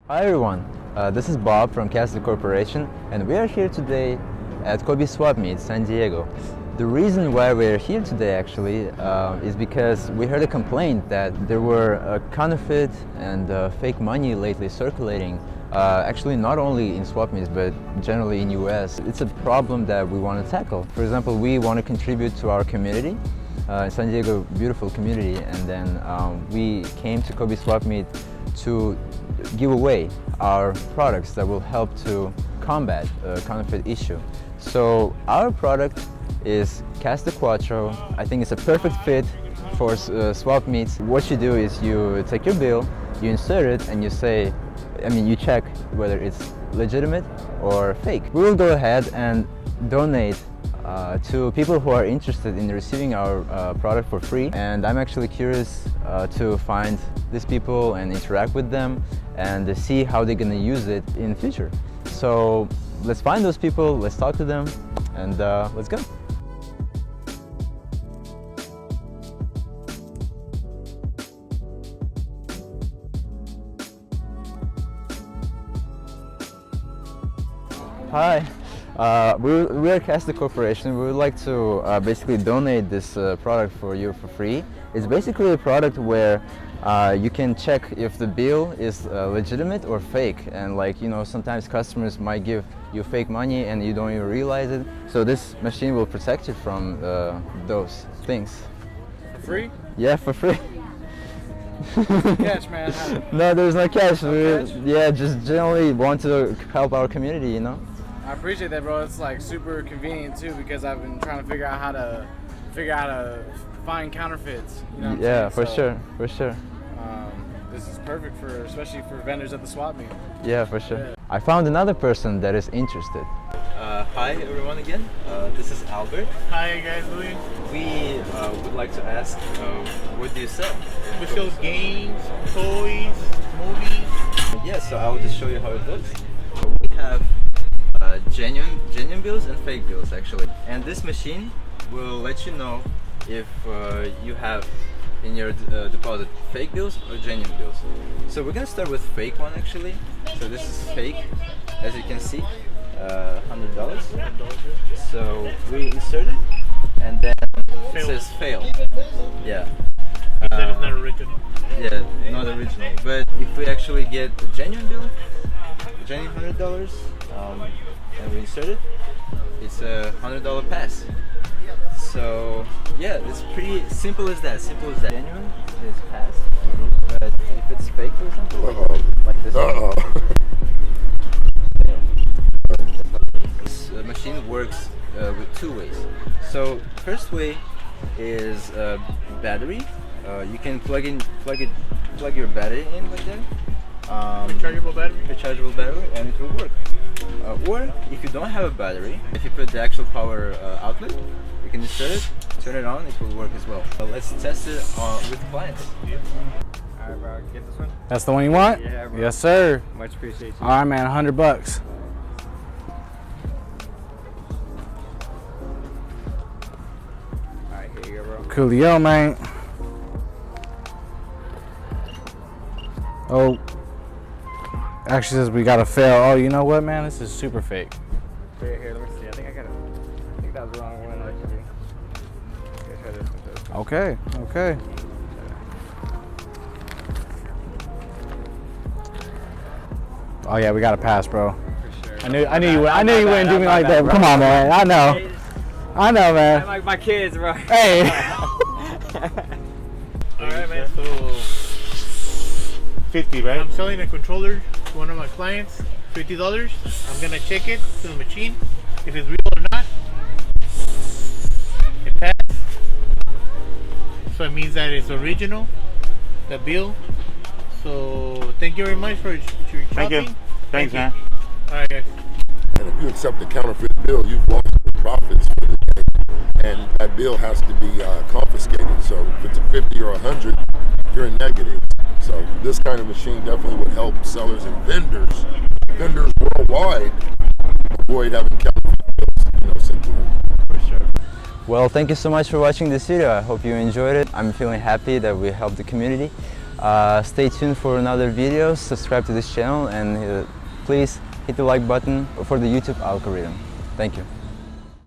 Hi everyone, this is Bob from Cassida Corporation, and we are here today at Kobe Swap Meet, San Diego. The reason why we're here today actually is because we heard a complaint that there were counterfeit and fake money lately circulating, actually not only in swap meets but generally in US. It's a problem that we want to tackle. For example, we want to contribute to our community, San Diego, beautiful community, and then we came to Kobe Swap Meet to give away our products that will help to combat a counterfeit issue. So our product is Cassida Quattro. I think it's a perfect fit for swap meets. What you do is you take your bill, you insert it, and you say, you check whether it's legitimate or fake. We will go ahead and donate to people who are interested in receiving our product for free, and I'm actually curious to find these people and interact with them and see how they're gonna use it in the future. So let's find those people, let's talk to them, and let's go. Hi. We're at Cassida Corporation. We would like to basically donate this product for you for free. It's basically a product where you can check if the bill is legitimate or fake. And sometimes customers might give you fake money and you don't even realize it. So this machine will protect you from those things. For free? Yeah, for free. Catch, man. No, there's no catch. No catch? Yeah, just generally want to help our community, you know? I appreciate that, bro. It's like super convenient too, because I've been trying to figure out how to find counterfeits. You know what I'm Yeah, saying? for sure. This is perfect especially for vendors at the swap meet. Yeah, for sure. Yeah. I found another person that is interested. Hi everyone again, this is Albert. Hi guys, Louis. We would like to ask, what do you sell? We sell games, toys, movies. Yeah, so I will just show you how it looks. We have genuine bills and fake bills actually. And this machine will let you know if you have in your deposit fake bills or genuine bills. So we're gonna start with fake one actually. So this is fake, as you can see, $100. So we insert it and then it says fail. Yeah. That is not original. Yeah, not original. But if we actually get a genuine bill, genuine $100, and we insert it, it's a $100 pass. So yeah, it's pretty simple as that. Genuine is pass, but if it's fake, for example, like this one, this machine works with two ways. So first way is battery. You can plug your battery in like that. Rechargeable battery, and it will work. Or if you don't have a battery, if you put the actual power outlet, you can insert it, turn it on, it will work as well. Let's test it with clients. Alright, bro, get this one? That's the one you want? Yeah, bro. Yes, sir. Much appreciate you. All right, man. $100. Alright, here you go, bro. Coolio, man. Oh, actually says we gotta fail. Oh, you know what, man? This is super fake. Here, let me see. I think that was the wrong one, actually. Okay, try this one too. Okay. Oh yeah, we gotta pass, bro. For sure. I knew you wouldn't do me like that. Come on, man. I know, man. I like my kids, bro. Hey. Alright, man, so 50, right? I'm selling a controller to one of my clients, $50. I'm gonna check it to the machine if it's real or not. It passed. So it means that it's original, the bill. So thank you very much for your shopping. Thank you. Thanks, man. Alright, guys. And if you accept a counterfeit bill, you've lost the profits for the day, and that bill has to be confiscated. So if it's a 50 or 100, you're in negative. So this kind of machine definitely would help sellers and vendors worldwide avoid having counterfeit bills, sent to them. For sure. Well, thank you so much for watching this video. I hope you enjoyed it. I'm feeling happy that we helped the community. Stay tuned for another videos, subscribe to this channel, and please hit the like button for the YouTube algorithm. Thank you.